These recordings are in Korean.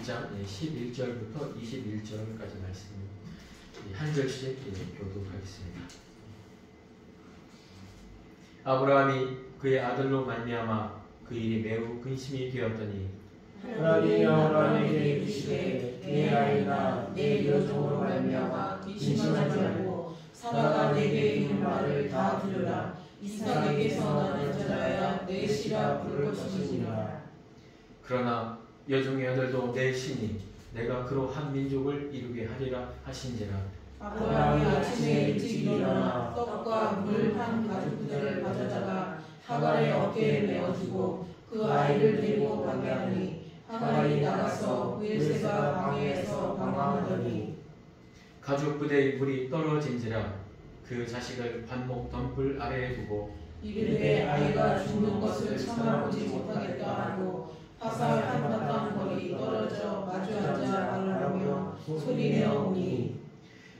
22장 11절부터 21절까지 말씀 한 절씩 교독하겠습니다. 아브라함이 그의 아들로 말미암아 그 일이 매우 근심이 되었더니 하나님이 아브라함에게 이르시되 내 아이나 내 여종으로 말미암아 근심하지 말고 사라가 내게 이른 말을 다 들으라. 이삭에게서 나는 자라야 내 씨라 부를 것이니라. 그러나 여종의 아들도 내 신이 내가 그로 한 민족을 이루게 하리라 하신지라. 아브라함이 아침에 일찍 일어나 떡과 물 한 가죽부대를 가져다가 하갈의 어깨에 메어주고 그 아이를 데리고 가게 하니 하갈이 나가서 브엘세바 방해에서 방황하더니 가죽부대의 물이 떨어진지라. 그 자식을 관목 덤불 아래에 두고 이르되 아이가 죽는 것을 참아보지 못하겠다 하고 화살 한 바탕 거리 떨어져 마주 앉아 말하며 소리내어 오니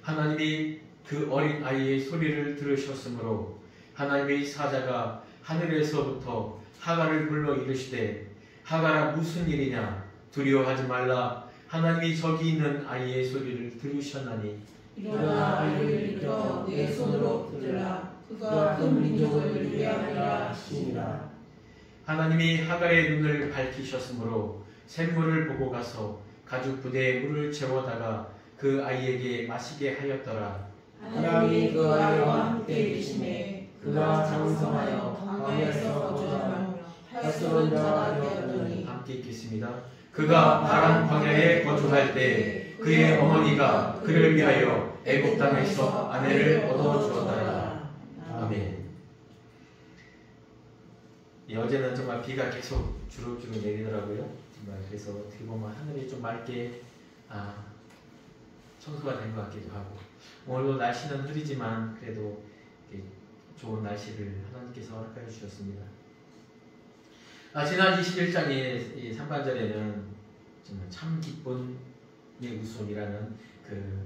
하나님이 그 어린 아이의 소리를 들으셨으므로 하나님의 사자가 하늘에서부터 하갈을 불러 이르시되 하갈아 무슨 일이냐 두려워하지 말라. 하나님이 저기 있는 아이의 소리를 들으셨나니 일어나 아이를 일으켜 내 손으로 붙들라. 그가 큰 민족을 이루게 하리라 하시니라. 하나님이 하갈의 눈을 밝히셨으므로 샘물을 보고 가서 가죽 부대에 물을 채워다가 그 아이에게 마시게 하였더라. 하나님이 그 아이와 함께 계시매 그가 장성하여 광야에서 거주하며 탈스러운 자가 되었더니 함께 읽겠습니다. 그가 파란 광야에 거주할 때 그의 어머니가 그를 위하여 애굽 땅에서 아내를 얻어주었더라. 아멘. 어제는 정말 비가 계속 주룩주룩 내리더라고요. 정말 그래서 어떻게 보면 하늘이 좀 맑게 청소가 된 것 같기도 하고, 오늘도 날씨는 흐리지만 그래도 좋은 날씨를 하나님께서 허락하여 주셨습니다. 지난 21장의 3반절에는 정말 참 기쁨의 웃음이라는 그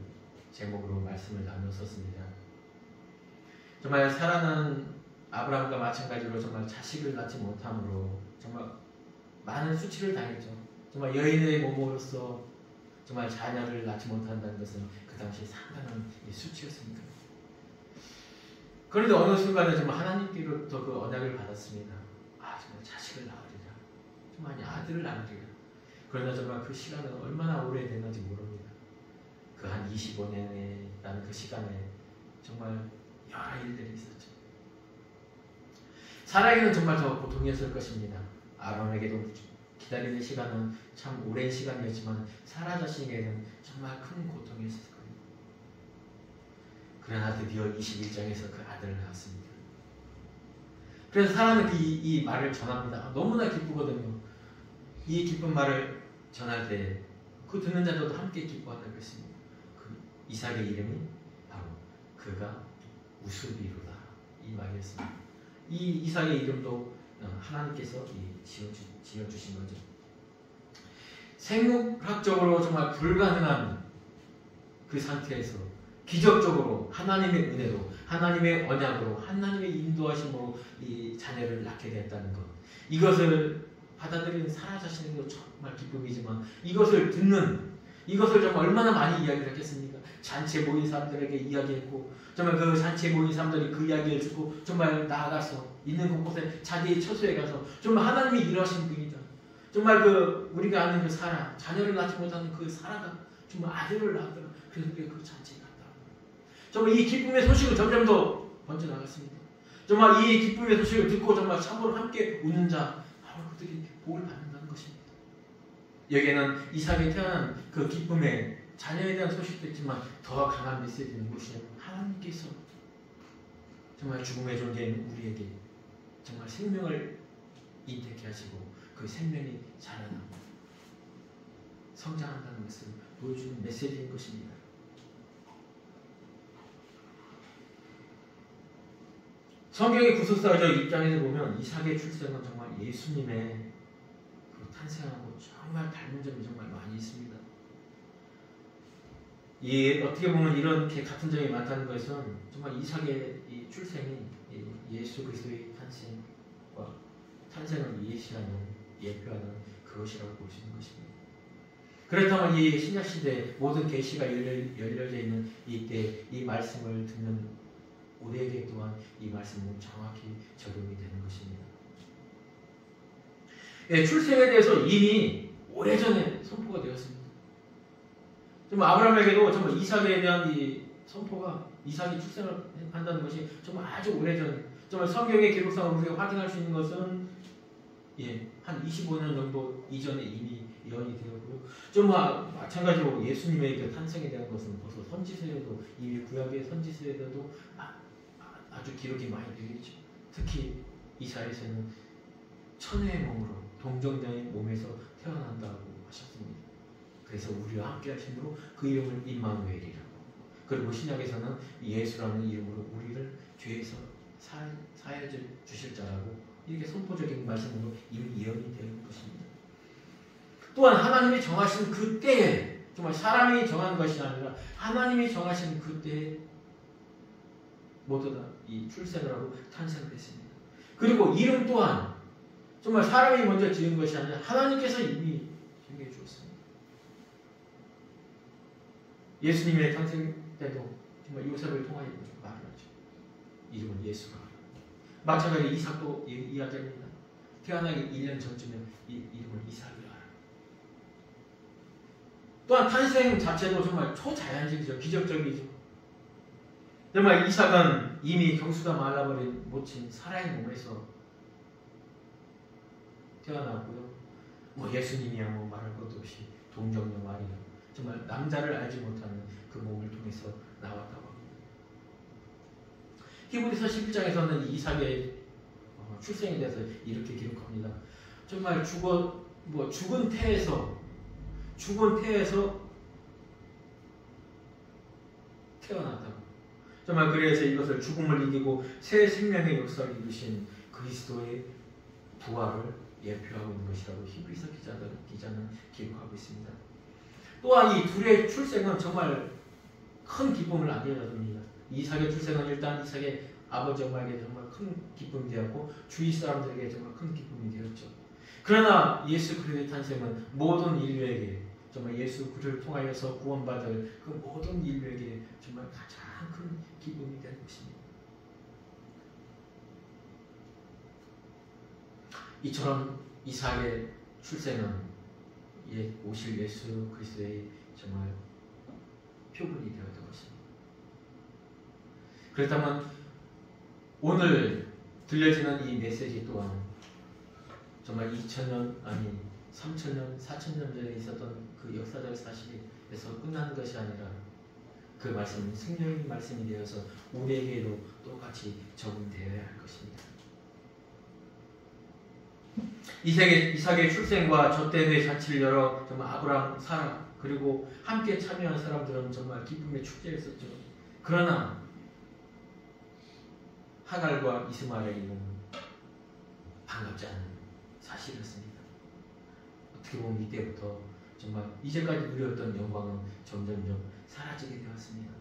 제목으로 말씀을 나눴었습니다. 정말 사라는 아브라함과 마찬가지로 정말 자식을 낳지 못함으로 정말 많은 수치를 당했죠. 정말 여인의 모모로서 정말 자녀를 낳지 못한다는 것은 그 당시에 상당한 수치였습니다. 그런데 어느 순간에 정말 하나님께로부터 그 언약을 받았습니다. 정말 자식을 낳으리라. 정말 아들을 낳으리라. 그러나 정말 그 시간은 얼마나 오래됐는지 모릅니다. 그 한 25년이라는 그 시간에 정말 여러 일들이 있었죠. 사라에게는 정말 더 고통이었을 것입니다. 아브라함에게도 기다리는 시간은 참 오랜 시간이었지만 사라 자신에게는 정말 큰 고통이었을 겁니다. 그러나 드디어 21장에서 그 아들을 낳았습니다. 그래서 사라는 이 말을 전합니다. 너무나 기쁘거든요. 이 기쁜 말을 전할 때 그 듣는 자들도 함께 기뻐한다고 했습니다. 그 이삭의 이름이 바로 그가 우스비루다 이 말이었습니다. 이 이삭의 이름도 하나님께서 지어주신 거죠. 생물학적으로 정말 불가능한 그 상태에서 기적적으로 하나님의 은혜로, 하나님의 언약으로, 하나님의 인도하심으로 이 자녀를 낳게 되었다는 것, 이것을 받아들이는 사라 자신에게도 정말 기쁨이지만 이것을 정말 얼마나 많이 이야기를 했겠습니까? 잔치에 모인 사람들에게 이야기했고, 정말 그 잔치에 모인 사람들이 그 이야기를 듣고 정말 나아가서 있는 곳곳에 자기의 처소에 가서 정말 하나님이 일하신 분이다. 정말 우리가 아는 그 사라, 자녀를 낳지 못하는 그 사라가 정말 아들을 낳았더라. 그래서 우리가 그 잔치에 갔다. 정말 이 기쁨의 소식을 점점 더 번져나갔습니다. 정말 이 기쁨의 소식을 듣고 정말 참으로 함께 웃는 자, 바로 그들이 복을 받는다는 것입니다. 여기에는 이삭이 태어난 그 기쁨의 자녀에 대한 소식도 있지만 더 강한 메시지는 무엇이냐면 하나님께서 정말 죽음의 존재인 우리에게 정말 생명을 인택해 하시고 그 생명이 자라나고 성장한다는 것을 보여주는 메시지인 것입니다. 성경의 구속사적 입장에서 보면 이삭의 출생은 정말 예수님의 그 탄생하고 정말 닮은 점이 정말 많이 있습니다. 어떻게 보면 이렇게 같은 점이 많다는 것은 정말 이삭의 이 출생이 예수 그리스도의 탄생을 예표하는 그것이라고 볼 수 있는 것입니다. 그렇다면 이 신약 시대 모든 계시가 열려져 있는 이때 이 말씀을 듣는 우리에게 또한 이 말씀은 정확히 적용이 되는 것입니다. 예, 출생에 대해서 이미 오래전에 선포가 되었습니다. 정말 아브라함에게도 정말 이삭에 대한 이 선포가 이삭이 출생을 한다는 것이 정말 아주 오래전, 정말 성경의 기록상으로 우리가 확인할 수 있는 것은 한 25년 정도 이전에 이미 예언이 되었고요. 정말 마찬가지로 예수님의 그 탄생에 대한 것은 벌써 선지서에도 이미 구약의 선지서에도 아주 기록이 많이 되어 있죠. 특히 이사야서는 천의 몸으로 동정녀의 몸에서 태어난다고 하셨습니다. 그래서 우리와 함께 하심으로 그 이름을 임마누엘이라고. 그리고 신약에서는 예수라는 이름으로 우리를 죄에서 사하여 주실 자라고 이렇게 선포적인 말씀으로 이미 예언이 되는 것입니다. 또한 하나님이 정하신 그 때에 정말 사람이 정한 것이 아니라 하나님이 정하신 그 때에 모두 다 이 출생을 하고 탄생을 했습니다. 그리고 이름 또한 정말 사람이 먼저 지은 것이 아니라 하나님께서 이미 정해 주었습니다. 예수님의 탄생 때도 정말 요셉을 통하여 말을 하죠. 이름은 예수라. 마찬가지로 이삭도 이 아들입니다. 태어나기 1년 전쯤에 이 이름을 이삭이라. 또한 탄생 자체도 정말 초자연적이죠. 기적적이죠. 정말 이삭은 이미 경수가 말라버린 모친 사라의 몸에서 태어났고요. 예수님이야 말할 것도 없이 동정녀 마리아, 정말 남자를 알지 못하는 그 몸을 통해서 나왔다고 합니다. 히브리서 11장에서는 이삭의 출생에 대해서 이렇게 기록합니다. 정말 죽은 태에서 태어났다고. 정말 그래서 이것을 죽음을 이기고 새 생명의 역사를 이루신 그리스도의 부활을 예표하고 있는 것이라고 히브리서 기자는 기록하고 있습니다. 또한 이 둘의 출생은 정말 큰 기쁨을 안겨줍니다. 이삭의 출생은 일단 이삭의 아버지 엄마에게 정말 큰 기쁨이 되었고 주위 사람들에게 정말 큰 기쁨이 되었죠. 그러나 예수 그리스도의 탄생은 모든 인류에게 정말 예수 그를 통하여서 구원받을 그 모든 인류에게 정말 가장 큰 기쁨이 된 것입니다. 이처럼 이삭의 출생은 오실 예수 그리스도의 정말 표본이 되었던 것입니다. 그렇다면 오늘 들려지는 이 메시지 또한 정말 2000년 아니 3000년, 4000년 전에 있었던 그 역사적 사실에서 끝나는 것이 아니라 그 말씀은 승리의 말씀이 되어서 우리에게도 똑같이 적용되어야 할 것입니다. 이삭의 출생과 젖대회 잔치를 열어 정말 아브라함, 사라 그리고 함께 참여한 사람들은 정말 기쁨의 축제였었죠. 그러나 하갈과 이스마엘에게는 반갑지 않은 사실이었습니다. 어떻게 보면 이때부터 정말 이제까지 누렸던 영광은 점점점 사라지게 되었습니다.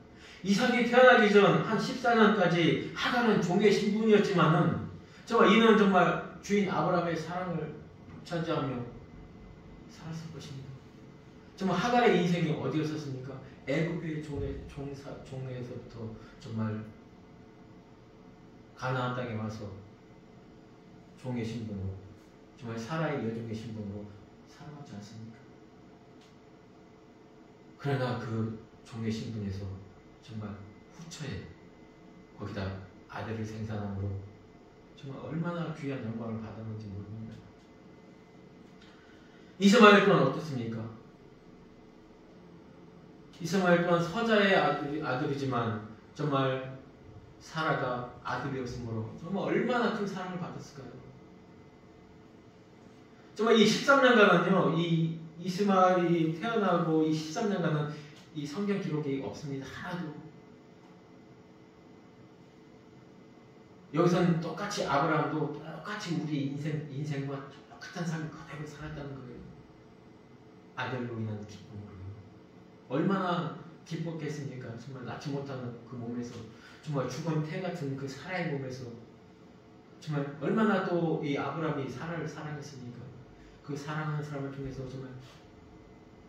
이삭이 태어나기 전 한 14년까지 하갈은 종의 신분이었지만은 정말 이는 정말 주인 아브라함의 사랑을 차지하며 살았을 것입니다. 정말 하갈의 인생이 어디였었습니까? 애굽의 종에서부터 정말 가나안 땅에 와서 종의 신분으로 정말 사라의 여종의 신분으로 살아왔지 않습니까? 그러나 그 종의 신분에서 정말 후처에 거기다 아들을 생산함으로 정말 얼마나 귀한 영광을 받았는지 모릅니다. 이스마엘 또한 어떻습니까? 이스마엘 또한 서자의 아들이지만 정말 사라가 아들이었으므로 정말 얼마나 큰 사랑을 받았을까요? 정말 이 13년간은요, 이 이스마엘이 태어나고 이 13년간은 이 성경 기록이 없습니다. 하나도. 여기서는 똑같이 아브라함도 똑같이 우리 인생과 똑같은 삶을 그대로 살았다는 거예요. 아들로 인한 기쁨으로요. 얼마나 기뻤겠습니까? 정말 낳지 못하는 그 몸에서 정말 죽은 태 같은 그 사라의 몸에서 정말 얼마나 또 이 아브라함이 사라를 사랑했습니까? 그 사랑하는 사람을 통해서 정말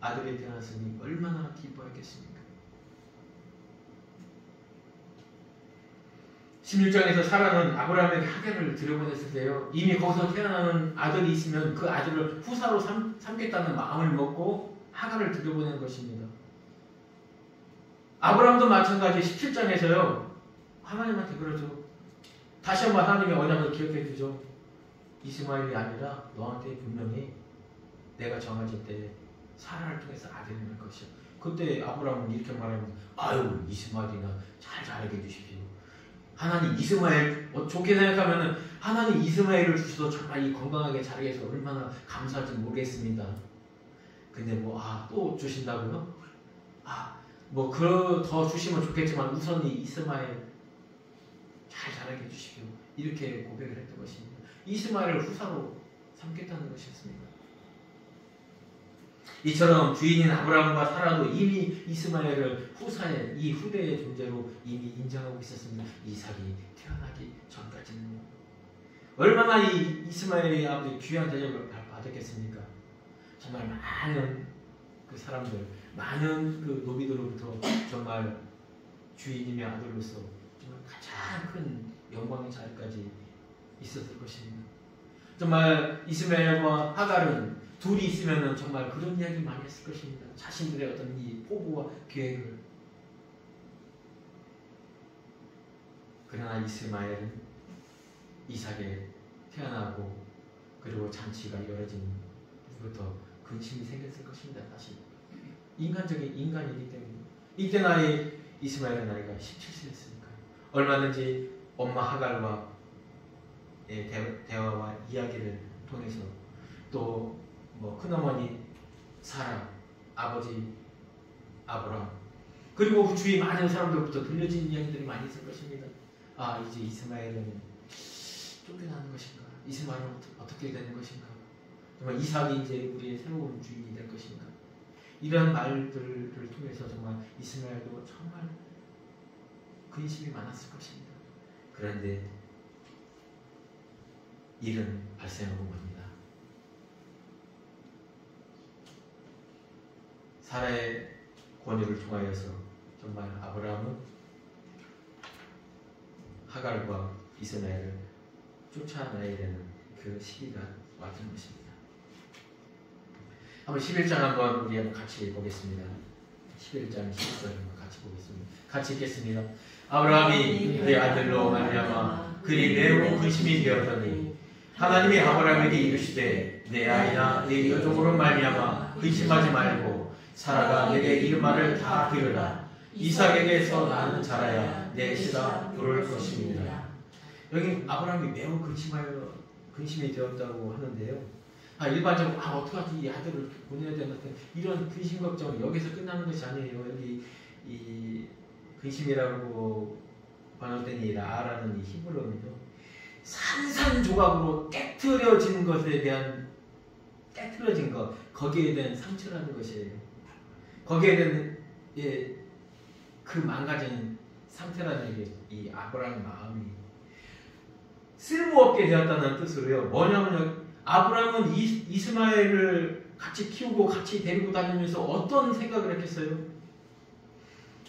아들이 태어났으니 얼마나 기뻐했겠습니까? 16장에서 사라는 아브라함에게 하게를 들여보냈을 때요, 이미 거기서 태어나는 아들이 있으면 그 아들을 후사로 삼겠다는 마음을 먹고 하가를 들여보낸 것입니다. 아브라함도 마찬가지 17장에서요 하나님한테 그러죠. 다시 한번 하나님의 언약을 기억해 주죠. 이스마엘이 아니라 너한테 분명히 내가 정해질 때 사라를 통해서 아들이 날 것이야. 그때 아브라함은 이렇게 말합니다. 아유, 이스마엘이나 잘 자라게 해주십시오. 하나님 이스마엘, 좋게 생각하면은 하나님 이스마엘을 주셔서 정말 이 건강하게 자라게 해서 얼마나 감사할지 모르겠습니다. 근데 또 주신다고요? 더 주시면 좋겠지만 우선 이 이스마엘 잘 자라게 해주십시오. 이렇게 고백을 했던 것입니다. 이스마엘을 후사로 삼겠다는 것이었습니다. 이처럼 주인인 아브라함과 사라도 이미 이스마엘을 후사의, 이 후대의 존재로 이미 인정하고 있었습니다. 이삭이 태어나기 전까지는. 얼마나 이 이스마엘이 아버지 귀한 대접을 받았겠습니까? 정말 많은 그 사람들, 많은 그 노비들로부터 정말 주인님의 아들로서 정말 가장 큰 영광의 자리까지 있었을 것입니다. 정말 이스마엘과 하갈은 둘이 있으면 정말 그런 이야기 많이 했을 것입니다. 자신들의 어떤 이 포부와 계획을. 그러나 이스마엘은 이삭에 태어나고 그리고 잔치가 이루어진 후부터 근심이 생겼을 것입니다. 다시 인간적인 인간이기 때문에. 이때 나이 이스마엘의 나이가 17세였으니까요. 얼마든지 엄마 하갈과의 대화와 이야기를 통해서 또 큰어머니 사라, 아버지 아브라함, 그리고 주위 많은 사람들부터 들려진 이야기들이 많이 있을 것입니다. 이제 이스마엘은 쫓겨나는 것인가? 이스마엘은 어떻게 되는 것인가? 정말 이삭이 이제 우리의 새로운 주인이 될 것인가? 이런 말들을 통해서 정말 이스마엘도 정말 근심이 많았을 것입니다. 그런데 일은 발생하고 맙니다. 사라의 권유를 통하여서 정말 아브라함은 하갈과 이스마엘을 쫓아내야 되는 그 시기가 왔던 것입니다. 한번 11장 한번 우리 한번 같이 보겠습니다. 11장 11절 한번 같이 보겠습니다. 같이 읽겠습니다. 아브라함이 내 아들로 말미암아 그리 매우 근심이 되었더니 하나님이 아브라함에게 이르시되 내 아이나 내 여종으로 말미암아 근심하지 말고 사라가 내게 이른 말을 다 들으라. 이삭에게서 나는 자라야 내 씨가 부를 것입니다. 여기 아브라함이 매우 근심이 되었다고 하는데요. 일반적으로 어떡하지, 이 아들을 보내야 되는데, 이런 근심 걱정은 여기서 끝나는 것이 아니에요. 여기 이 근심이라고 번역된 이 라라는 이 히브리어는요, 산산조각으로 깨트려진 것에 대한, 깨트려진 것, 거기에 대한 상처라는 것이에요. 거기에 대한 그 망가진 상태라는 게 이 아브라함의 마음이 쓸모없게 되었다는 뜻으로요. 뭐냐면 아브라함은 이스마엘을 같이 키우고 같이 데리고 다니면서 어떤 생각을 했겠어요?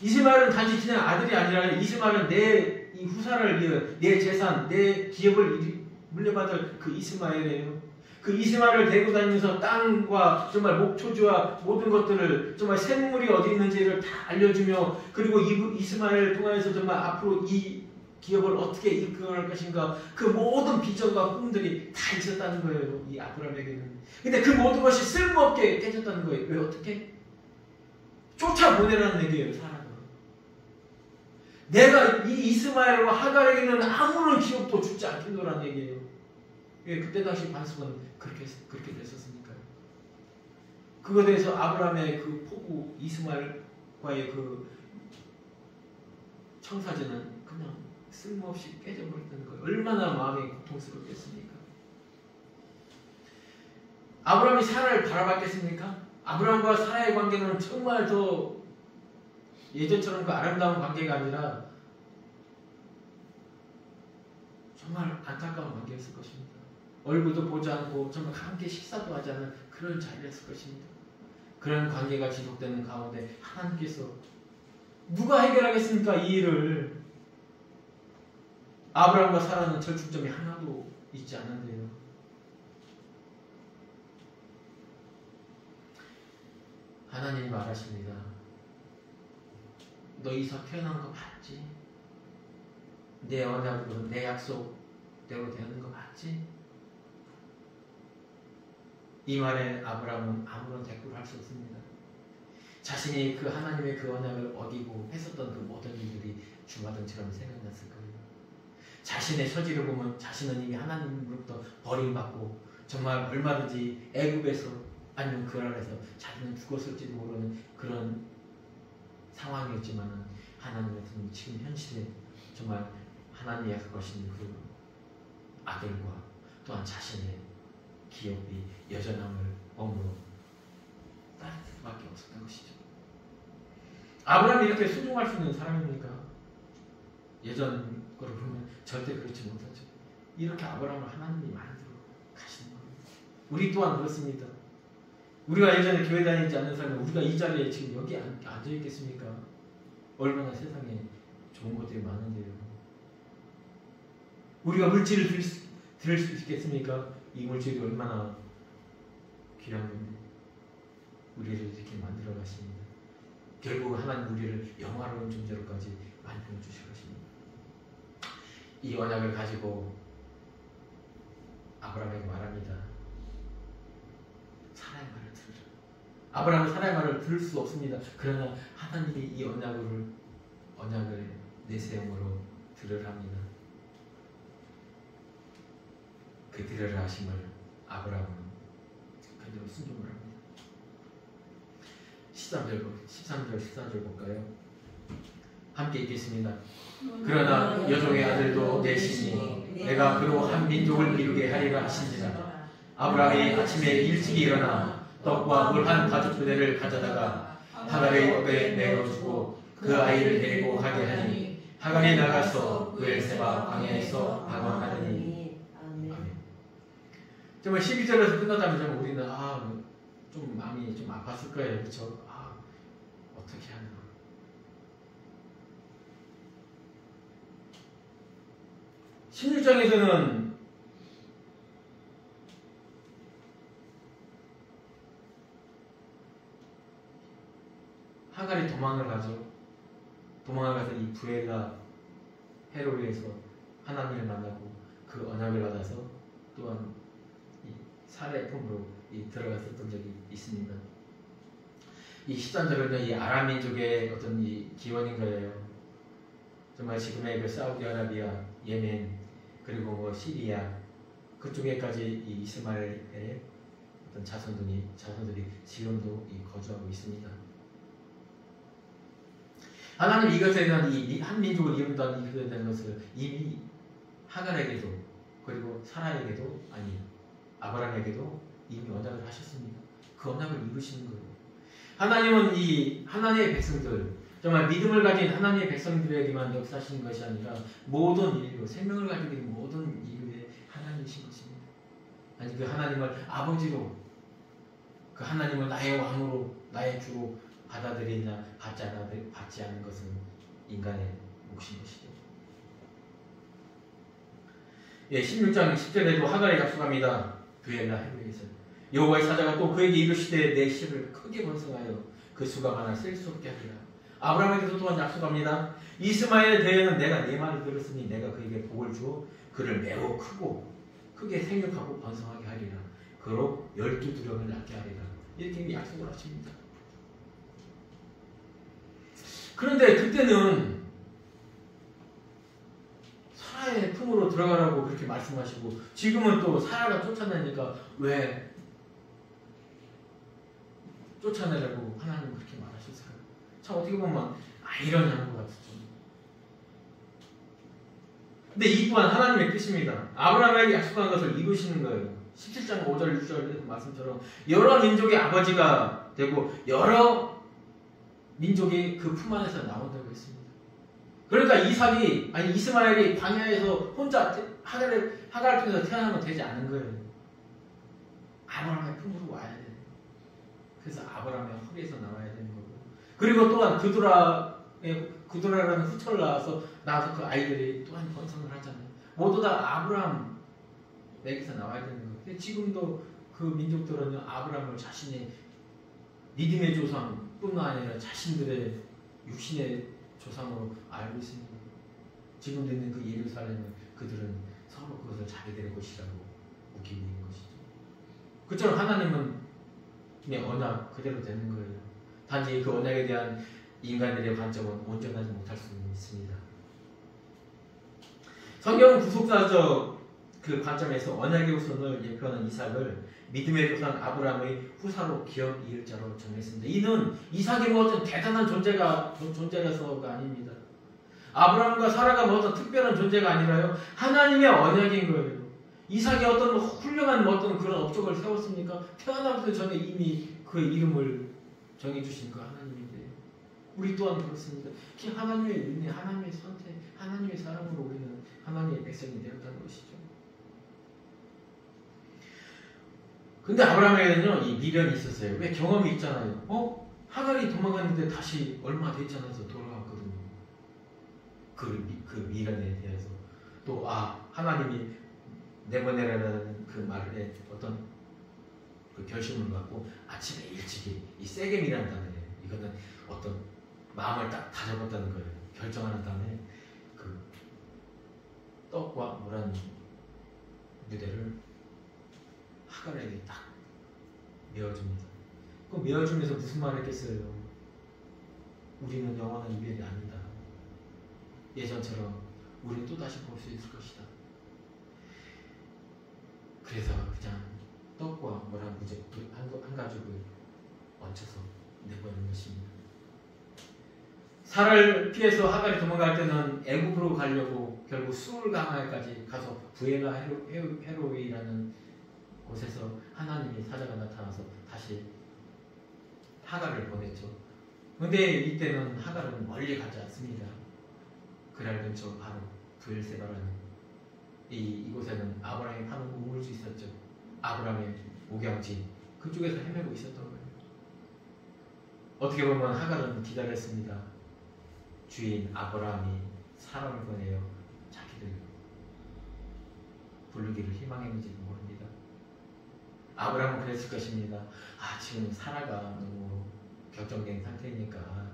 이스마엘은 단지 그냥 아들이 아니라 이스마엘은 내 이 후사를 위해 내 재산, 내 기업을 물려받을 그 이스마엘이에요. 그 이스마엘을 데리고 다니면서 땅과 정말 목초지와 모든 것들을 정말 샘물이 어디 있는지를 다 알려주며, 그리고 이스마엘을 통해서 정말 앞으로 이 기업을 어떻게 이끌어갈 것인가, 그 모든 비전과 꿈들이 다 있었다는 거예요, 이 아브라함에게는. 근데 그 모든 것이 쓸모없게 깨졌다는 거예요. 왜? 어떻게? 쫓아보내라는 얘기예요, 사람은. 내가 이 이스마엘과 하갈에게는 아무런 기업도 주지 않겠노라는 얘기예요. 왜? 그때 당시 반석은 그렇게 됐었으니까요. 그거에 대해서 아브라함의 그 포부 이스마엘과의 그 청사진은 그냥 쓸모없이 깨져버렸다는 거예요. 얼마나 마음이 고통스럽겠습니까? 아브라함이 사라를 바라봤겠습니까? 아브라함과 사라의 관계는 정말 더 예전처럼 그 아름다운 관계가 아니라 정말 안타까운 관계였을 것입니다. 얼굴도 보지 않고 정말 함께 식사도 하지 않은 그런 자리였을 것입니다. 그런 관계가 지속되는 가운데 하나님께서 누가 해결하겠습니까? 이 일을. 아브라함과 사라는 절충점이 하나도 있지 않은데요. 하나님이 말하십니다. 너 이삭 태어난 거 봤지? 내 언약으로 내 약속대로 되는 거 봤지? 이 말에 아브라함은 아무런 대꾸를 할 수 없습니다. 자신이 그 하나님의 그 언약을 어기고 했었던 그 모든 일들이 주마등처럼 생각났을 거예요. 자신의 처지를 보면 자신은 이미 하나님으로부터 버림받고 정말 얼마든지 애굽에서 아니면 그 아래에서 자기는 죽었을지도 모르는 그런 상황이었지만 하나님은 지금 현실에 정말 하나님이 약속하신 그 아들과 또한 자신의 기업이 여전함을 머물러 따를 수밖에 없었던 것이죠. 아브라함이 이렇게 순종할 수 있는 사람입니까? 예전 거를 보면 절대 그렇지 못하죠. 이렇게 아브라함을 하나님이 만들어 가시는 겁니다. 우리 또한 그렇습니다. 우리가 예전에 교회 다니지 않는 사람은 우리가 이 자리에 지금 여기 앉아 있겠습니까? 얼마나 세상에 좋은 것들이 많은데요. 우리가 물질을 들을 수 있겠습니까? 이 물질이 얼마나 귀한 건데 우리를 이렇게 만들어 가십니다. 결국 하나님 우리를 영화로운 존재로까지 만들어 주실 것입니다. 이 언약을 가지고 아브라함에게 말합니다. 사라의 말을 들으라. 아브라함은 사라의 말을 들을 수 없습니다. 그러나 하나님이 이 언약을 내세움으로 들으랍니다. 그 들으라 하심을 아브라함은 그대로 순종을 합니다. 13절 14절 볼까요? 함께 읽겠습니다. 그러나 여종의 아들도 내 신이 내가 그로 한 민족을 이루게 하리라 하신지라. 아브라함이 아침에 일찍이 일어나 떡과 물 한 가죽 부대를 가져다가 하갈의 옆에 내어주고 그 아이를 데리고 가게 하니 하갈이 나가서 브엘세바 광야에서 방황하더니. 아멘. 정말 12절에서 끝나자면 우리는 좀 마음이 좀 아팠을 거예요. 그렇죠? 어떻게 하나. 십 16장에서는 하갈이 도망을 가죠. 도망을 가서 이 부엘라 헤로리에서 하나님을 만나고 그 언약을 받아서 또한 이 사라의 품으로 들어갔었던 적이 있습니다. 이 13절은요, 이 아람 민족의 어떤 이 기원인 거예요. 정말 지금의 그 사우디아라비아, 예멘, 그리고 뭐 시리아 그쪽에까지 이 이스마엘의 어떤 자손들이 지금도 거주하고 있습니다. 하나님 이것에 대한 이 한 민족을 이룬다는 이것에 대한 것을 이미 하갈에게도 그리고 사라에게도 아브라함에게도 이미 언약을 하셨습니다. 그 언약을 이루시는 거예요. 하나님은 이 하나님의 백성들, 정말 믿음을 가진 하나님의 백성들에게만 역사하시는 것이 아니라 모든 인류, 생명을 가지고 있는 모든 인류의 하나님이신 것입니다. 아니 그 하나님을 아버지로, 그 하나님을 나의 왕으로, 나의 주로 받아들이냐 받지 않는 것은 인간의 몫인 것이죠. 16장 10절에도 하갈이 약속합니다. 브엘라 헤브리에서 여호와의 사자가 또 그에게 이르시되 내 씨를 크게 번성하여 그 수가 많아 셀 수 없게 하리라. 아브라함에게도 또한 약속합니다. 이스마엘에 대해는 내가 네 말을 들었으니 내가 그에게 복을 주어 그를 매우 크게 생육하고 번성하게 하리라. 그로 12두령을 낳게 하리라. 이렇게 약속을 하십니다. 그런데 그때는 사라의 품으로 들어가라고 그렇게 말씀하시고 지금은 또 사라가 쫓아내니까 왜 쫓아내라고 하나님은 그렇게 말하셨어요. 참 어떻게 보면 아이러니한 것 같죠. 근데 이 또한 하나님의 뜻입니다. 아브라함에게 약속한 것을 이루시는 거예요. 17장 5절 6절 말씀처럼 여러 민족의 아버지가 되고 여러 민족이 그 품 안에서 나온다고 했습니다. 그러니까 이스마엘이 광야에서 혼자 하갈을 통해서 태어나면 되지 않은 거예요. 아브라함의 품으로 와야 돼요. 그래서 아브라함의 허리에서 나와야 되는 거고. 그리고 또한 그두라라는 후처를 낳아서 그 아이들이 또한 번성을 하잖아요. 모두 다 아브라함에게서 나와야 되는 거예요. 근데 지금도 그 민족들은 아브라함을 자신의 믿음의 조상뿐만 아니라 자신들의 육신의 조상으로 알고 있습니다. 지금도 있는 그 예루살렘은 그들은 서로 그것을 자기들의 것이라고 웃기고 있는 것이죠. 그처럼 하나님은 그냥 언약 그대로 되는 거예요. 단지 그 언약에 대한 인간들의 관점은 온전하지 못할 수 있습니다. 성경은 구속사적 그 관점에서 언약의 후손을 예표하는 이삭을 믿음의 조상 아브라함의 후사로 기억 이을 자로 정했습니다. 이는 이삭이 뭐 어떤 대단한 존재라서가 아닙니다. 아브라함과 사라가 뭐 어떤 특별한 존재가 아니라요, 하나님의 언약인 거예요. 이삭이 어떤 훌륭한 어떤 그런 업적을 세웠습니까? 태어나기도 전에 이미 그 이름을 정해주신 그 하나님인데, 우리 또한 그렇습니다. 하나님의 은혜, 하나님의 선택, 하나님의 사랑으로 우리는 하나님의 백성이 되었다는 것이죠. 근데 아브라함에게는요, 이 미련이 있었어요. 왜? 경험이 있잖아요. 하갈이 도망갔는데 다시 얼마 되지 않아서 돌아왔거든요. 그 미련에 대해서. 또, 하나님이 내보내라는 그 말에 어떤 그 결심을 갖고 아침에 일찍이 이 세겜이라는 단어예요. 이거는 어떤 마음을 딱 다잡았다는 거예요. 결정하는 다음에 그 떡과 물한 무대를 하갈에게 딱 메어줍니다. 그 메어주면서 무슨 말을 했겠어요? 우리는 영원한 이별이 아니다. 예전처럼 우리는 또다시 볼 수 있을 것이다. 그래서 그냥 떡과 물한 무제 한 가죽을 얹혀서 내보내는 것입니다. 사라를 피해서 하갈이 도망갈 때는 애굽으로 가려고 결국 수울 강화에까지 가서 부엘라 헤로이라는 곳에서 하나님의 사자가 나타나서 다시 하갈을 보냈죠. 근데 이때는 하갈은 멀리 가지 않습니다. 그랄 근처 바로 부엘세바라는 이곳에는 아브라함이 파는 우물도 있었죠. 아브라함의 목양지, 그쪽에서 헤매고 있었던 거예요. 어떻게 보면 하갈은 기다렸습니다. 주인 아브라함이 사람을 보내어 자기를 부르기를 희망했는지도 모릅니다. 아브라함은 그랬을 것입니다. 지금 사라가 너무 격정된 상태니까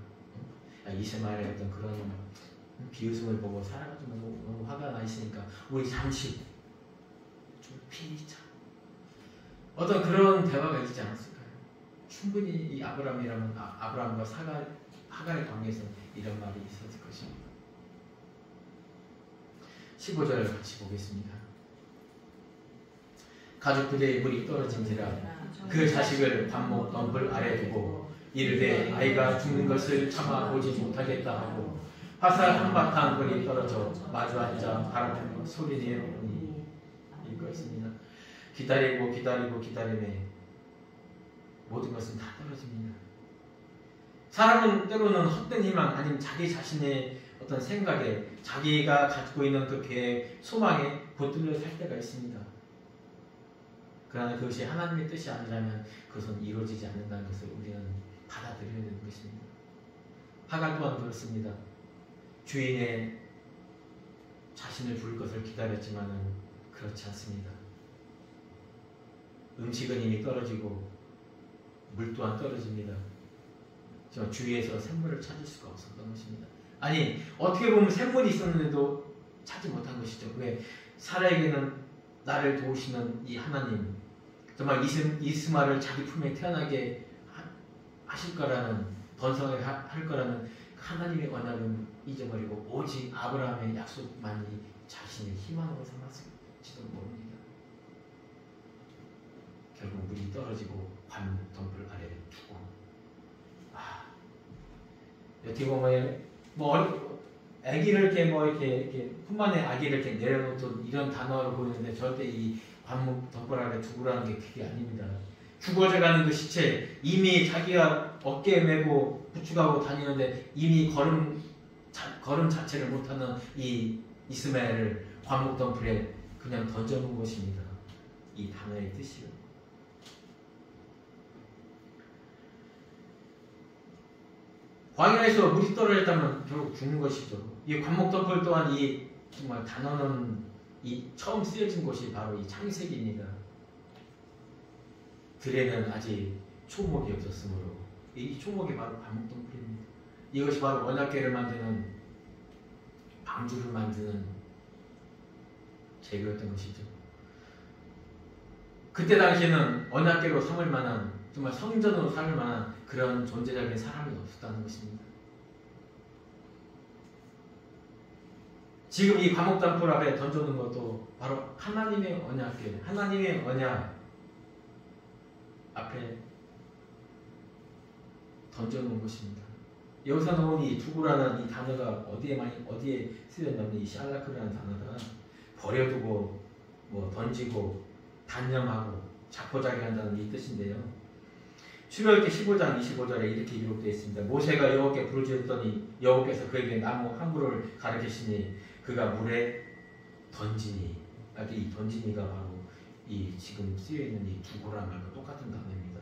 이스마엘의 어떤 그런 비웃음을 보고 사라가 좀 너무 화가 나 있으니까 우리 잠시 좀 피자. 어떤 그런 대화가 있지 않았을까요? 충분히 이 아브라함이라면 아브라함과 하갈의 관계에서 이런 말이 있었을 것입니다. 15절 같이 보겠습니다. 가죽 부대에 물이 떨어진지라 그 자식을 반목 덤불 아래 두고 이르되 아이가 죽는 것을 참아 보지 못하겠다 하고 화살 한바탕 불이 떨어져 마주 앉아 바람을 소리내어 보니 이것입니다. 기다리고 기다림에 모든 것은 다 떨어집니다. 사람은 때로는 헛된 희망 아니면 자기 자신의 어떤 생각에 자기가 가지고 있는 그 계획, 소망에 붙들려 살 때가 있습니다. 그러나 그것이 하나님의 뜻이 아니라면 그것은 이루어지지 않는다는 것을 우리는 받아들여야 되는 것입니다. 하갈 또한 그렇습니다. 주인의 자신을 부를 것을 기다렸지만은 그렇지 않습니다. 음식은 이미 떨어지고 물 또한 떨어집니다. 주위에서 샘물을 찾을 수가 없었던 것입니다. 아니, 어떻게 보면 샘물이 있었는데도 찾지 못한 것이죠. 왜? 사라에게는 나를 도우시는 이 하나님, 정말 이스마를 자기 품에 태어나게 하실 거라는, 번성을 할 거라는 하나님의 언약은 잊어버리고 오직 아브라함의 약속만이 자신의 희망으로 삼았을지도 모릅니다. 결국 물이 떨어지고 덤불 아래에 두고, 어떻게 보면 아기를 이렇게 품 안에 아기를 이렇게 내려놓던 이런 단어로 보이는데 절대 이 관목 덤불 아래 두고라는 게 그게 아닙니다. 죽어져가는 그 시체, 이미 자기가 어깨에 메고 부축하고 다니는데 이미 걸음 자체를 못하는 이 이스마엘을 관목 덤불에 그냥 던져놓은 것입니다. 이 단어의 뜻이요. 광야에서 물이 떨어졌다면 결국 죽는 것이죠. 이 관목덮을 또한 이 정말 단어는 이 처음 쓰여진 곳이 바로 이 창세기입니다. 들에는 아직 초목이 없었으므로 이 초목이 바로 관목덮을입니다. 이것이 바로 언약궤를 만드는 방주를 만드는 재료였던 것이죠. 그때 당시에는 언약궤로 삼을 만한 정말 성전으로 삼을 만한 그런 존재적인 사람이 없었다는 것입니다. 지금 이 관목단풀 앞에 던져놓은 것도 바로 하나님의 언약궤, 하나님의 언약 앞에 던져놓은 것입니다. 여기서 나온 이 두고라는 이 단어가 어디에 쓰였냐면 이 샬라크라는 단어가 버려두고 뭐 던지고 단념하고 자포자기한다는 이 뜻인데요. 출애굽기 15장 25절에 이렇게 기록되어 있습니다. 모세가 여호와께 부르짖었더니 여호와께서 그에게 나무 한 그루를 가르치시니 그가 물에 던지니. 이 던지니가 바로 이 지금 쓰여 있는 이 두고라 말과 똑같은 단어입니다.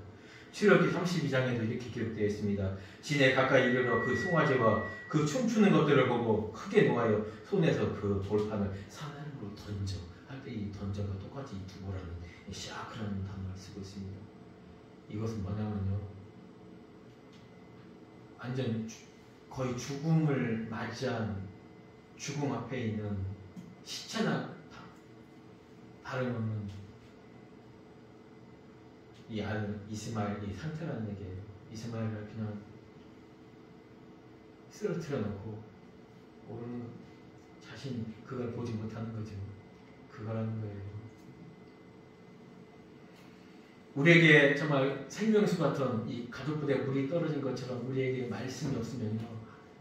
출애굽기 32장에도 이렇게 기록되어 있습니다. 진에 가까이 이르러 그 송아지와 그 춤추는 것들을 보고 크게 놓아여 손에서 그 돌판을 산안으로 던져. 할 때 이 던져가 똑같이 이 두고라는 샤크라는 단어를 쓰고 있습니다. 이것은 뭐냐면요, 완전 거의 죽음을 맞이한 죽음 앞에 있는 시체나 다름없는 이 아들 이스마엘이 상태라는 얘기예요. 이스마엘을 그냥 쓰러뜨려 놓고 오르는 자신이 그걸 보지 못하는 거죠. 그거라는 거예요. 우리에게 정말 생명수 같은 이 가족부대에 물이 떨어진 것처럼 우리에게 말씀이 없으면요,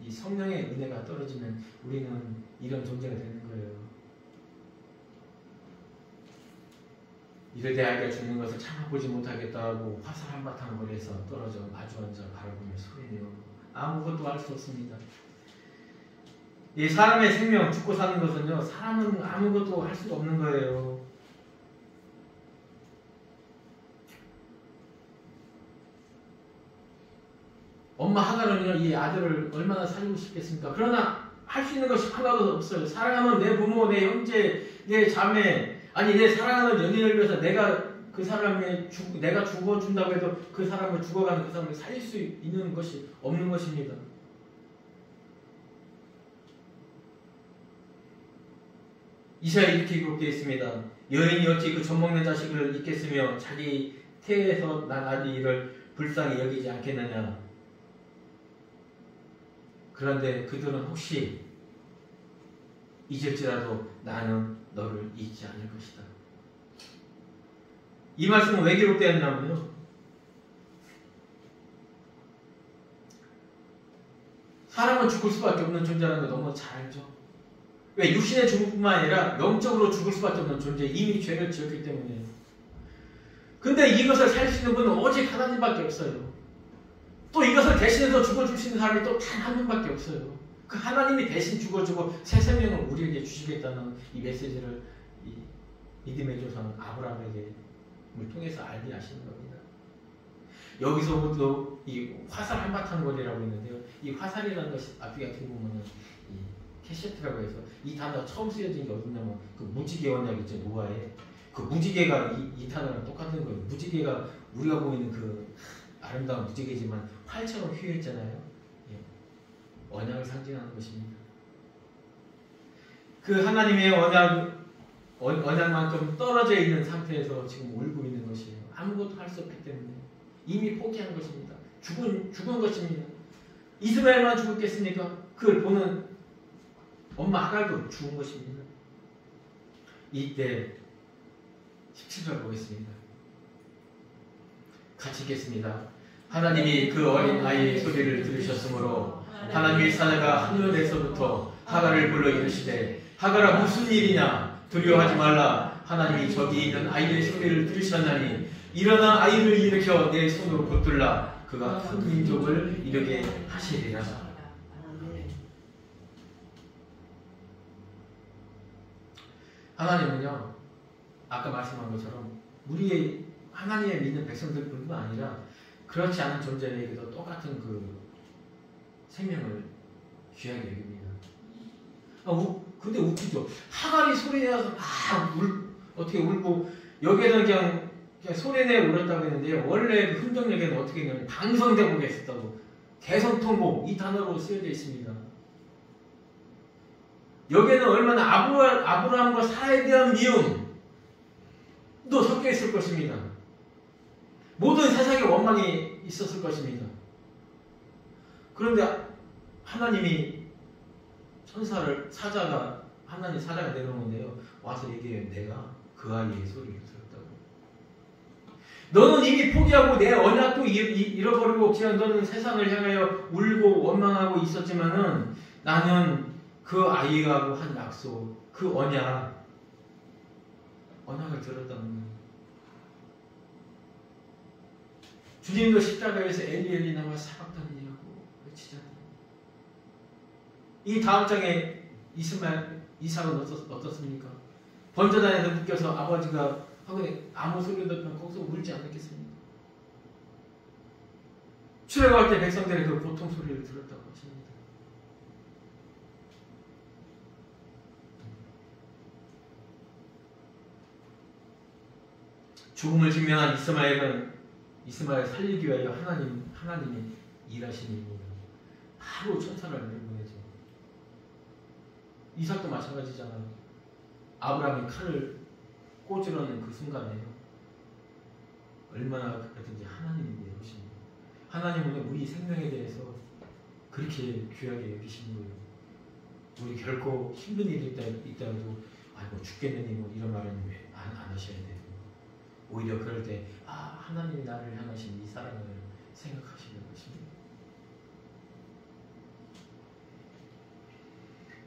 이 성령의 은혜가 떨어지면 우리는 이런 존재가 되는 거예요. 이르되 아이가 죽는 것을 참아보지 못하겠다 하고 화살 한바탕 거리에서 떨어져 마주 앉아 바라보며 소리내어 아무것도 할 수 없습니다. 이 사람의 생명 죽고 사는 것은요, 사람은 아무것도 할 수가 없는 거예요. 엄마 하나는요, 이 아들을 얼마나 살리고 싶겠습니까? 그러나 할 수 있는 것이 하나도 없어요. 사랑하는 내 부모, 내 형제, 내 자매, 아니 내 사랑하는 연인을 위해서 내가 그 사람의 내가 죽어준다고 해도 그 사람을 죽어가는 그 사람을 살릴 수 있는 것이 없는 것입니다. 이사야에 이렇게 기록되어 있습니다. 여인이 어찌 그 젖먹는 자식을 잊겠으며 자기 태에서 난 아들이 이를 불쌍히 여기지 않겠느냐. 그런데 그들은 혹시 잊을지라도 나는 너를 잊지 않을 것이다. 이 말씀은 왜 기록되었냐면요, 사람은 죽을 수밖에 없는 존재라는 걸 너무 잘 알죠. 왜? 육신의 죽음뿐만 아니라 영적으로 죽을 수밖에 없는 존재, 이미 죄를 지었기 때문이에요. 근데 이것을 살 수 있는 분은 오직 하나님밖에 없어요. 또 이것을 대신해서 죽어줄 수 있는 사람이 또 단 한 분밖에 없어요. 그 하나님이 대신 죽어주고 새 생명을 우리에게 주시겠다는 이 메시지를 이 믿음의 조상 아브라함에게 통해서 알게 하시는 겁니다. 여기서부터 이 화살 한바탕 거리라고 있는데요, 이 화살이라는 것이 앞뒤 같은 보면은 이 캐셰트라고 해서 이 단어가 처음 쓰여진 게 어디냐면 그 무지개 언약 있죠, 노아에. 그 무지개가 이 단어랑 똑같은 거예요. 무지개가 우리가 보이는 그 아름다운 무지개지만 활처럼 휘어있잖아요. 예. 언약을 상징하는 것입니다. 그 하나님의 언약만큼 떨어져 있는 상태에서 지금 울고 있는 것이에요. 아무것도 할 수 없기 때문에 이미 포기한 것입니다. 죽은 것입니다. 이스마엘만 죽었겠습니까? 그걸 보는 엄마 하갈도 죽은 것입니다. 이때 17절 보겠습니다. 같이 읽겠습니다. 하나님이 그 어린 아이의 소리를 들으셨으므로 하나님의 사자가 하늘에서부터 하갈을 불러 이르시되 하갈아 무슨 일이냐, 두려워하지 말라. 하나님이 저기 있는 아이의 소리를 들으셨나니 일어나 아이를 일으켜 내 손으로 붙들라. 그가 큰 민족을 이르게 하시리라. 하나님은요, 아까 말씀한 것처럼 우리의 하나님의 믿는 백성들뿐만 아니라 그렇지 않은 존재에게도 똑같은 그 생명을 귀하게 여깁니다. 근데 웃기죠. 하갈이 소리내서 어떻게 울고 여기에는 그냥 소리내 울었다고 했는데요. 원래 그 흥정역에는 어떻게 했냐면 방성되고 계셨다고 개성통곡 이 단어로 쓰여져 있습니다. 여기에는 얼마나 아브라함과 사라에 대한 미움도 섞여 있을 것입니다. 모든 세상에 원망이 있었을 것입니다. 그런데 하나님이 하나님 사자가 내려오는데요. 와서 얘기해요. 내가 그 아이의 소리를 들었다고. 너는 이미 포기하고 내 언약도 잃어버리고 그냥 너는 세상을 향하여 울고 원망하고 있었지만은 나는 그 아이하고 한 약속, 그 언약을 들었다는 거예요. 주님도 십자가에서 엘리 나와 사박다니라고 외치잖아요. 이 다음 장에 이삭은 어떻습니까? 번제단에서 묶여서 아버지가 하고 아무 소리도 없으면 거기서 울지 않았겠습니까? 출애굽할 때 백성들의 그 고통 소리를 들었다고 하십니다. 죽음을 직면한 이스마엘 살리기 위하여 하나님이 일하신 일입니다. 바로 천사를 내려보내죠. 이삭도 마찬가지잖아요. 아브라함이 칼을 꽂으려는 그 순간에 얼마나 그랬든지 하나님이 내려오십니다. 하나님은 우리 생명에 대해서 그렇게 귀하게 여기신 거예요. 우리 결코 힘든 일이 있다고 아이고 죽겠느니 뭐 이런 말은 왜 안 하셔야 돼요. 오히려 그럴 때 하나님이 나를 향하신 이 사랑을 생각하시는 것입니다.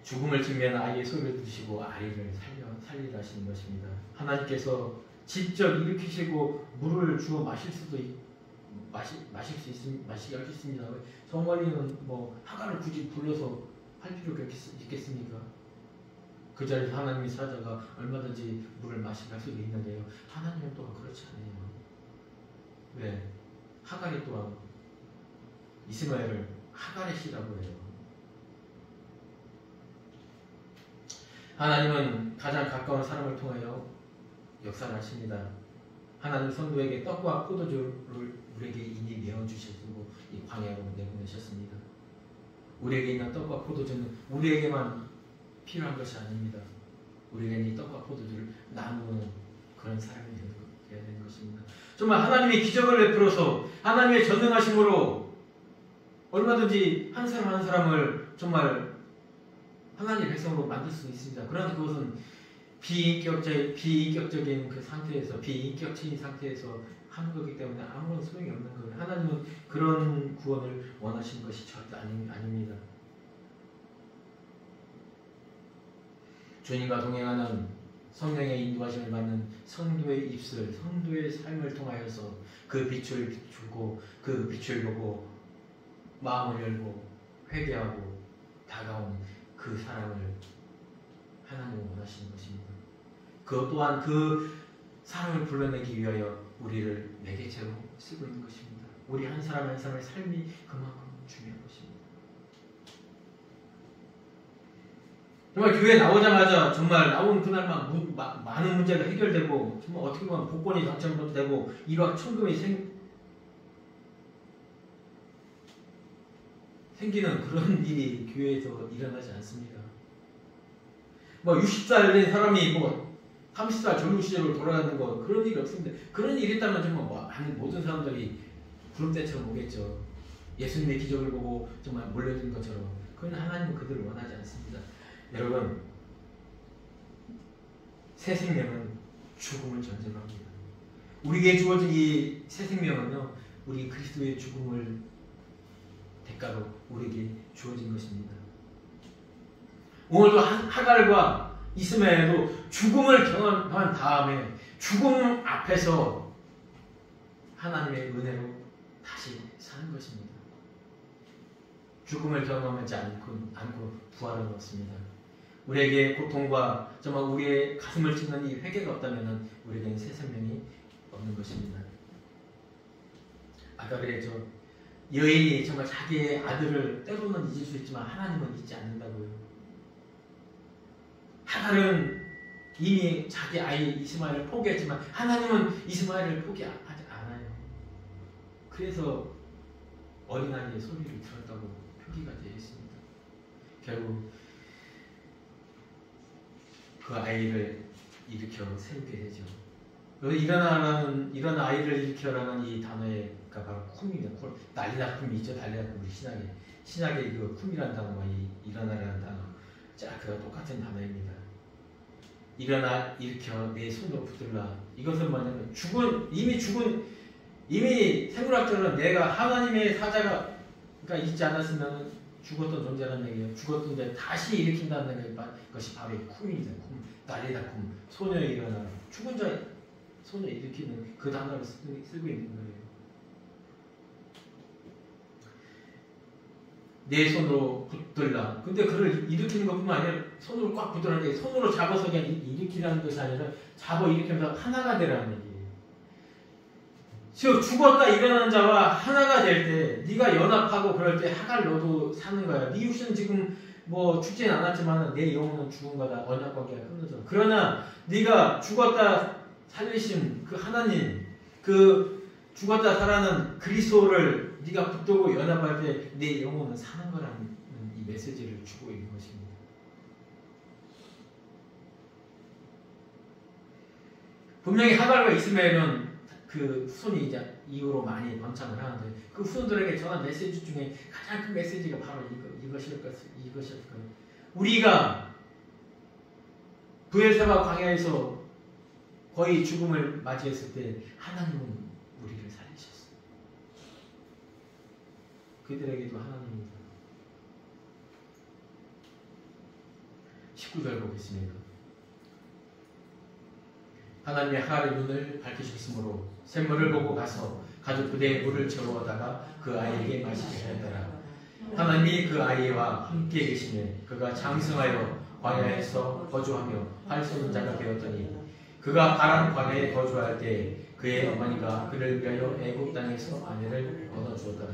죽음을 직면한 아이의 소리를 들으시고 아이를 살리라 하시는 것입니다. 하나님께서 직접 일으키시고 물을 주어 마시게 하겠습니다. 성원이는 뭐 하갈을 굳이 불러서 할 필요가 있겠습니까? 그 자리에서 하나님의 사자가 얼마든지 물을 마시게 할 수도 있는데요. 하나님은 또한 그렇지 않아요. 왜? 하갈이 또한 이스마엘을 하갈의 씨라고 해요. 하나님은 가장 가까운 사람을 통하여 역사를 하십니다. 하나님 성도에게 떡과 포도주를 우리에게 이미 내어주셨고 이 광야로 내보내셨습니다. 우리에게 있는 떡과 포도주는 우리에게만 필요한 것이 아닙니다. 우리에게 이 떡과 포도주를 나누는 그런 사람이 되어야 되는 것입니다. 정말 하나님의 기적을 베풀어서 하나님의 전능하심으로 얼마든지 한 사람 한 사람을 정말 하나님의 백성으로 만들 수 있습니다. 그러나 그것은 비인격적인 그 상태에서 비인격체인 상태에서 하는 거기 때문에 아무런 소용이 없는 거예요. 하나님은 그런 구원을 원하시는 것이 절대 아닙니다. 주님과 동행하는 성령의 인도하심을 받는 성도의 입술, 성도의 삶을 통하여서 그 빛을 비추고 그 빛을 보고 마음을 열고 회개하고 다가오는 그 사랑을 하나님은 원하시는 것입니다. 그것 또한 그 사랑을 불러내기 위하여 우리를 매개체로 쓰고 있는 것입니다. 우리 한 사람 한 사람의 삶이 그만큼 중요한 것입니다. 정말 교회에 나오자마자 정말 나온 그날만 많은 문제가 해결되고 정말 어떻게 보면 복권이 당첨되고 일확천금이 생기는 그런 일이 교회에서 일어나지 않습니다. 60살 된 사람이 30살 젊은 시절로 돌아가는 거 그런 일이 없습니다. 그런 일이 있다면 정말 많은 모든 사람들이 구름대처럼 오겠죠. 예수님의 기적을 보고 정말 몰려든 것처럼. 그러나 하나님은 그들을 원하지 않습니다. 여러분, 새 생명은 죽음을 전쟁합니다. 우리에게 주어진 이 새 생명은요, 우리 그리스도의 죽음을 대가로 우리에게 주어진 것입니다. 오늘도 하갈과 이스마엘도 죽음을 경험한 다음에 죽음 앞에서 하나님의 은혜로 다시 사는 것입니다. 죽음을 경험하지 않고 부활을 얻습니다. 우리에게 고통과 정말 우리의 가슴을 찢는 이 회개가 없다면 우리에게는 새 생명이 없는 것입니다. 아까 그랬죠. 여인이 정말 자기의 아들을 때로는 잊을 수 있지만 하나님은 잊지 않는다고요. 하갈은 이미 자기 아이 이스마엘을 포기했지만 하나님은 이스마엘을 포기하지 않아요. 그래서 어린아이의 소리를 들었다고 표기가 되어 있습니다. 결국 그 아이를 일으켜 세우게 되죠. 일어나 아이를 일으켜라는 이 단어가 바로 쿰입니다. 난리나 쿰이 있죠. 난리나 쿰. 우리 신약의 그 쿰이라는 단어와 이 일어나라는 단어, 그가 똑같은 단어입니다. 일어나 일으켜 내 손으로 붙들라. 이것은 뭐냐면 이미 생물학적으로 내가 하나님의 사자가 있지 않았으면 죽었던 존재라는 얘기예요. 죽었던데 다시 일으킨다는 것이 바로 이 쿰입니다. 난리나 쿰. 소녀 일어나. 죽은 자 소녀 일으키는 그 단어를 쓰고 있는 거예요. 내 손으로 붙들라. 근데 그를 일으키는 것뿐만 아니라 손으로 꽉 붙들었는데 손으로 잡아서 그냥 일으키라는 것이 아니라 잡아 일으키면서 하나가 되라는 얘기예요. 즉 죽었다 일어난 자와 하나가 될 때 네가 연합하고 그럴 때 하갈 너도 사는 거야. 네 육신은 지금 뭐 죽지는 않았지만 내 영혼은 죽은 거다. 언약 관계가 끊어져. 그러나 네가 죽었다 살리신 그 하나님, 그 죽었다 살아난 그리스도를 네가 붙들고 연합할 때 내 영혼은 사는 거라는 이 메시지를 주고 있는 것입니다. 분명히 하갈과 이스마엘은 그 후손이 이제 이후로 많이 번창을 하는데 그 후손들에게 전한 메시지 중에 가장 큰 메시지가 바로 이것일 거예요. 우리가 브엘세바 광야에서 거의 죽음을 맞이했을 때 하나님은 우리를 살리셨어요. 그들에게도 하나님입니다. 19절 보겠습니다. 하나님이 하갈의 눈을 밝히셨으므로 샘물을 보고 가서 가죽 부대에 물을 채워다가 그 아이에게 마시게 하였더라. 하나님이 그 아이와 함께 계시매 그가 장성하여 광야에서 거주하며 활 쏘는 자가 되었더니 그가 가란 광야에 거주할 때 그의 어머니가 그를 위하여 애굽 땅에서 아내를 얻어주었더라.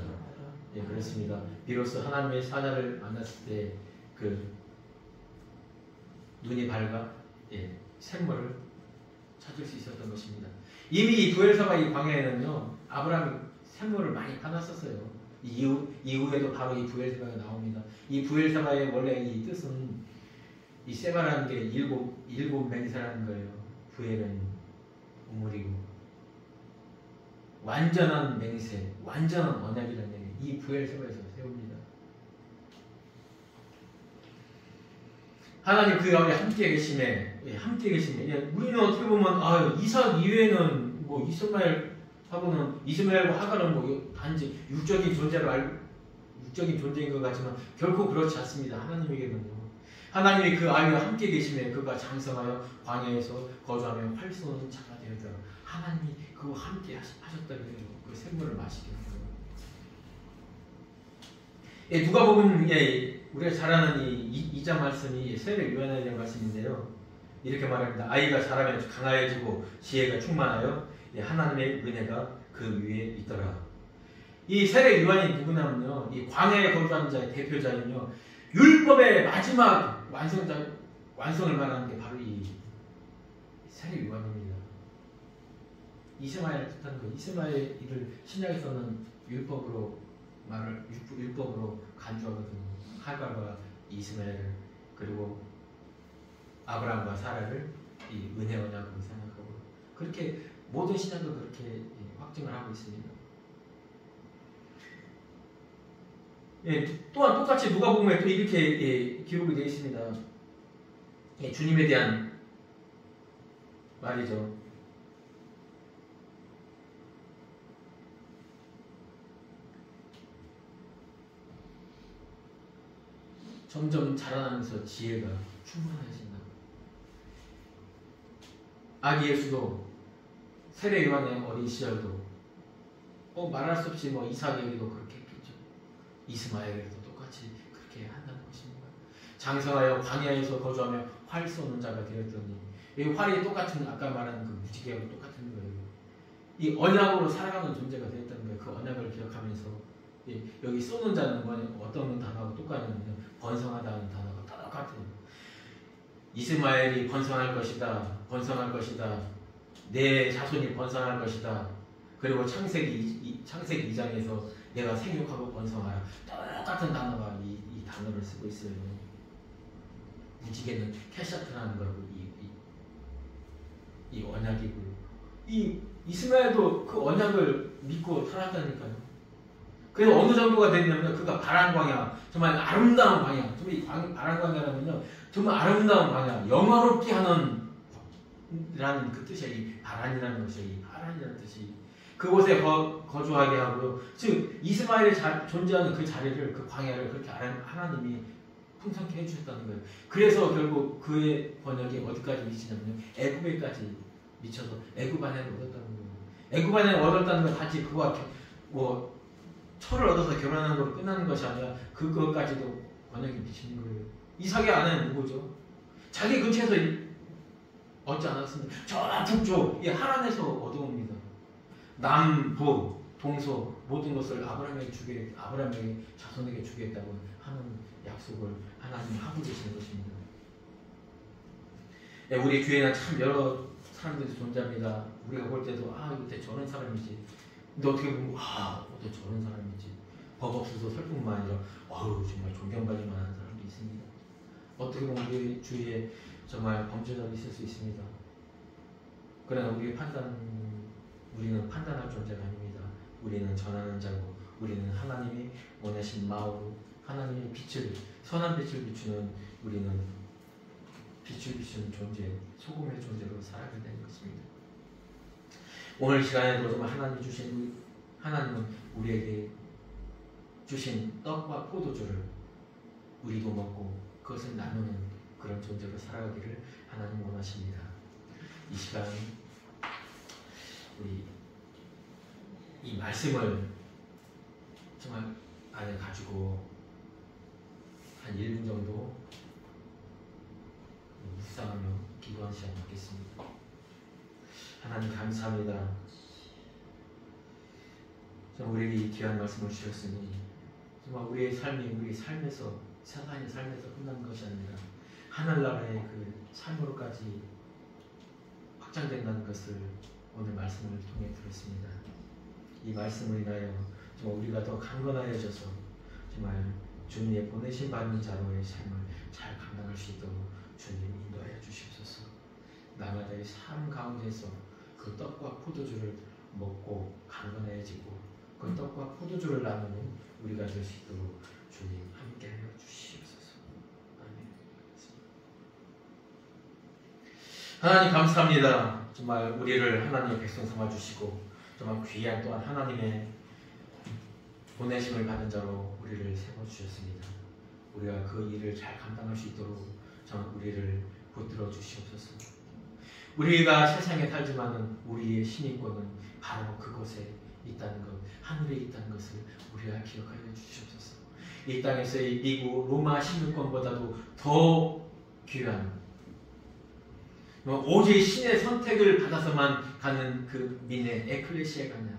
예, 그렇습니다. 비로소 하나님의 사자를 만났을 때 그 눈이 밝아 샘물을 찾을 수 있었던 것입니다. 이미 이 브엘사바 이 광야에는요 아브라함이 샘물을 많이 받았었어요. 이후에도 바로 이 브엘사바가 나옵니다. 이 브엘사바의 원래 이 뜻은 이 세바라는 게 일곱 맹세라는 거예요. 브엘은 우물이고 완전한 맹세, 완전한 언약이라는 얘기. 이 브엘세바에서 세웁니다. 하나님 그 가운데 함께 계시네. 우리는 어떻게 보면 이삭 이외에는 뭐 이스마엘과 하갈은 뭐 단지 육적인 존재인 것 같지만 결코 그렇지 않습니다. 하나님에게는요. 하나님이 그 아이와 함께 계시네. 그가 장성하여 광야에서 거주하며 활 쏘는 자가 되었더라. 하나님이 그와 함께 하셨다는 그 샘물을 마시게 한 거예요. 누가복음 우리가 잘 아는 이 2장 말씀이 세례 요한에 대한 말씀인데요. 이렇게 말합니다. 아이가 자라면 강하여지고 지혜가 충만하여 하나님의 은혜가 그 위에 있더라. 이 세례 요한이 누구냐면요. 이 광야에 거주하는 자의 대표자이며 율법의 마지막 완성을 말하는 게 바로 이 세례 요한입니다. 이스마엘을 뜻하는 거. 이스마엘 일을 신약에서는 율법으로 간주하거든요. 하갈과 이스마엘 그리고 아브라함과 사라를 이 은혜 언약으로 생각하고 그렇게 모든 신약도 그렇게 확증을 하고 있습니다. 또한 똑같이 누가복음에 또 이렇게 기록이 되어 있습니다. 주님에 대한 말이죠. 점점 자라나면서 지혜가 충만해진다. 아기 예수도 세례 요한의 어린 시절도 말할 수 없이 이삭에게도 그렇게 했겠죠. 이스마엘에게도 똑같이 그렇게 한다는 것입니다. 장성하여 광야에서 거주하며 활 쏘는 자가 되었더니 이 활이 똑같은 아까 말한 그 무지개하고 똑같은 거예요. 이 언약으로 살아가는 존재가 되었다는 거예요. 그 언약을 기억하면서 여기 쏘는 자는 어떤 단어가 똑같냐면 번성하다는 단어가 똑같아요. 이스마엘이 번성할 것이다. 번성할 것이다. 내 자손이 번성할 것이다. 그리고 창세기 2장에서 내가 생육하고 번성하라. 똑같은 단어가 이 단어를 쓰고 있어요. 무지개는 캐샤트라는 거고 이 언약이고요. 이 이스마엘도 그 언약을 믿고 살았다니까요. 그래서 어느 정도가 됐냐면 그가 바란 광야, 정말 아름다운 광야, 정말 이 바란 광야라면요, 정말 아름다운 광야, 영화롭게 하는 라는 그 뜻이야. 이 바란이라는 것이, 이 바란이라는 뜻이 그곳에 거주하게 하고요. 즉 이스마엘이 존재하는 그 자리를, 그 광야를 그렇게 하나님이 풍성케 해주셨다는 거예요. 그래서 결국 그의 번역이 어디까지 미치냐면 애굽에까지 미쳐서 애굽 안에를 얻었다는 거예요. 애굽 안에를 얻었다는 건 단지 그와 철을 얻어서 결혼하는 걸로 끝나는 것이 아니라 그것까지도 번역이 미치는 거예요. 이삭의 아내는 누구죠? 자기 근처에서 얻지 않았습니다. 저 북쪽 하란에서 얻어옵니다. 남부 동서 모든 것을 아브라함에게 자손에게 주겠다고 하는 약속을 하나님이 하고 계시는 것입니다. 우리 교회는 참 여러 사람들이 존재합니다. 우리가 볼 때도 이때 저런 사람이지. 근데 어떻게 보면 어떻게 저런 사람이지. 법 없어서 설 뿐만 아니라 정말 존경받을 만한 사람도 있습니다. 어떻게 보면 우리 주위에 정말 범죄자도 있을 수 있습니다. 그러나 우리는 판단할 존재가 아닙니다. 우리는 전하는 자고, 우리는 하나님이 원하신 마음으로 하나님의 선한 빛을 비추는, 우리는 빛을 비추는 존재, 소금의 존재로 살아가게 되는 것입니다. 오늘 시간에도 정말 하나님은 우리에게 주신 떡과 포도주를 우리도 먹고 그것을 나누는 그런 존재로 살아가기를 하나님 원하십니다. 이 시간 우리 이 말씀을 정말 안에 가지고 한 1분 정도 묵상하며 기도하는 시간 갖겠습니다. 하나님 감사합니다. 정말 우리에게 이 귀한 말씀을 주셨으니 정말 우리의 삶이 우리 삶에서, 세상의 삶에서 끝나는 것이 아니라 하늘나라의 그 삶으로까지 확장된다는 것을 오늘 말씀을 통해 들었습니다. 이 말씀을 인하여 정말 우리가 더 강건하여져서 정말 주님의 보내신 받는 자로의 삶을 잘 감당할 수 있도록 주님 인도하여 주시옵소서. 나마다의 삶 가운데서 그 떡과 포도주를 먹고 강건해지고 그 떡과 포도주를 나누는 우리가 될 수 있도록 주님 함께하여 주시옵소서. 아멘. 하나님 감사합니다. 정말 우리를 하나님의 백성 삼아 주시고 정말 귀한 또한 하나님의 보내심을 받은 자로 우리를 세워 주셨습니다. 우리가 그 일을 잘 감당할 수 있도록 정말 우리를 붙들어 주시옵소서. 우리가 세상에 살지만은 우리의 신인권은 바로 그곳에 있다는 것, 하늘에 있다는 것을 우리가 기억하여 주시옵소서. 이 땅에서의 미국 로마 신유권보다도 더 귀한, 오직 신의 선택을 받아서만 가는 그 민의 에클레시아가 아니라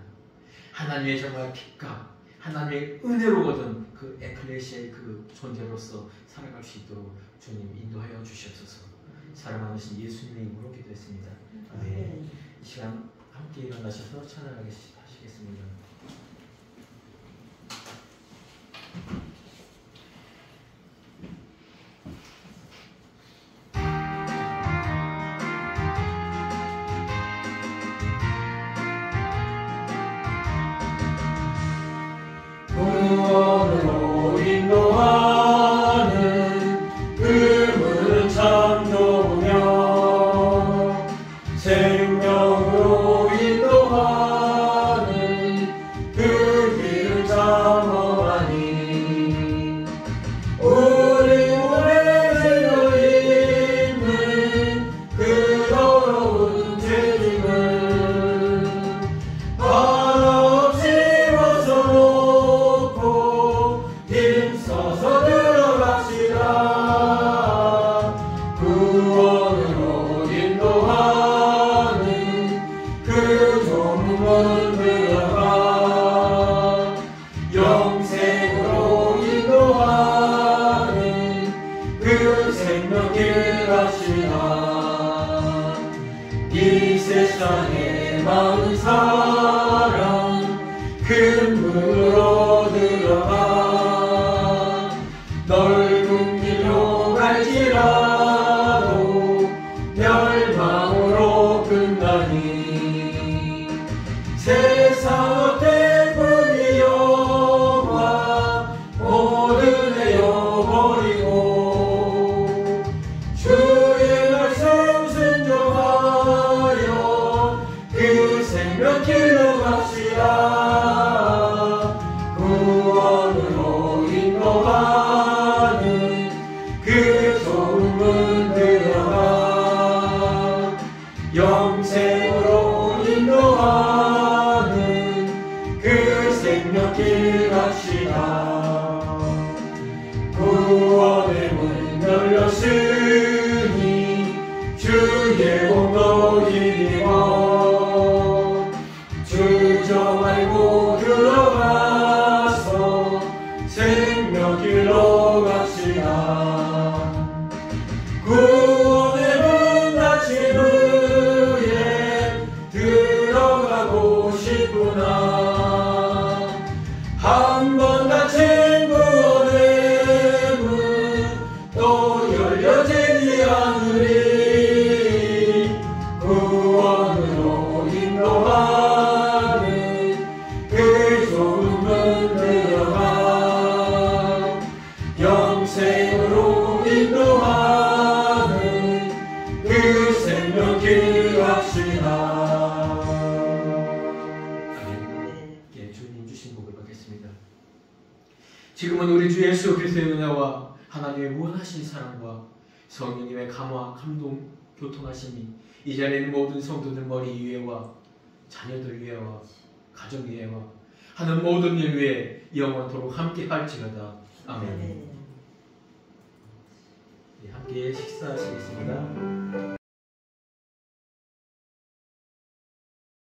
하나님의 정말 빛과 하나님의 은혜로 얻은 그 에클레시아의 그 존재로서 살아갈 수 있도록 주님 인도하여 주시옵소서. 사랑하신 예수님의 이름으로 기도했습니다. 아멘. 이 시간 함께 일어나셔서 찬양하시겠습니다. 구원으로 인도하는 그분은 참 좋으며 생명으로 인도하는 세상에 많은 사람 큰 문으로 들어가 넓은 길로 갈지라도 멸망으로 끝나니 세상 어때 분이 영화 모든 내어버리고 주의 말씀 순종하여 그 생명길로 갑시다. 구원으로 인도하는 그 소문 들어가 영생으로 인도하는 그 생명길 갑시다. 구원의 문 열렸으니 주의 공로 힘입어 주저 말고 들어가서 생명길로 갑시다. 구원의 문 닫힌 후에 들어가고 싶구나. 한 번 닫힌 구원의 문 또 열려지지 않으리. 구원으로 인도하는 그 좋은 문 들어가 영생으로 인도하는 그 생명길 갑시다. 예, 주님 주신 복을 받겠습니다. 지금은 우리 주 예수 그리스도의 은혜와 하나님의 무한하신 사랑과 성령님의 감화, 감동, 교통하심이 이 자리에 있는 모든 성도들 머리 위에와 자녀들 위에와 가정 위에와 하는 모든 일 위에 영원토록 함께 할지어다. 아멘. 함께 식사하시겠습니다.